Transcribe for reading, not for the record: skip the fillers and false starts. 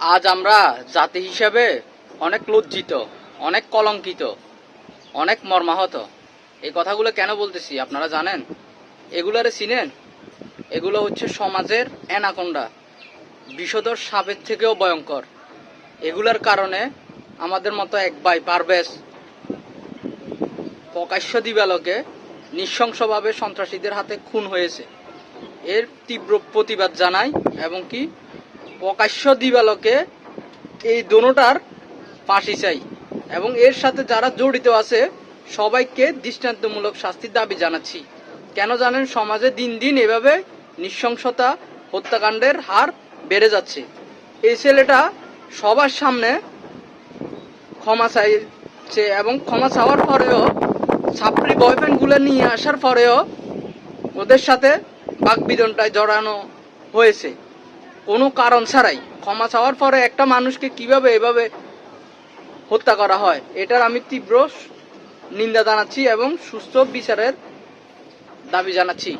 আজ আমরা জাতি হিসেবে অনেক লজ্জিত, অনেক কলঙ্কিত, অনেক মর্মাহত। এই কথাগুলো কেন বলতেছি আপনারা জানেন? এগুলারে চিনেন? এগুলো হচ্ছে সমাজের অ্যানাকোন্ডা, বিষধর সাপের থেকেও ভয়ঙ্কর। এগুলার কারণে আমাদের মতো এক ভাই পারভেজ প্রকাশ্য দিবালোকে নৃশংসভাবে সন্ত্রাসীদের হাতে খুন হয়েছে। এর তীব্র প্রতিবাদ জানাই এবং কি প্রকাশ্য দিবালোকে এই দোনোটার ফাঁসি চাই এবং এর সাথে যারা জড়িত আছে সবাইকে দৃষ্টান্তমূলক শাস্তির দাবি জানাচ্ছি। কেন জানেন? সমাজে দিন দিন এভাবে নৃশংসতা, হত্যাকাণ্ডের হার বেড়ে যাচ্ছে। এই ছেলেটা সবার সামনে ক্ষমা চাইছে এবং ক্ষমা চাওয়ার পরেও ছাত্রী বয়ফ্রেন্ডগুলো নিয়ে আসার পরেও ওদের সাথে বাকবিতণ্ডায় জড়ানো হয়েছে কোনো কারণ ছাড়াই। ক্ষমা চাওয়ার পরে একটা মানুষকে কিভাবে এভাবে হত্যা করা হয়, এটার আমি তীব্র নিন্দা জানাচ্ছি এবং সুস্থ বিচারের দাবি জানাচ্ছি।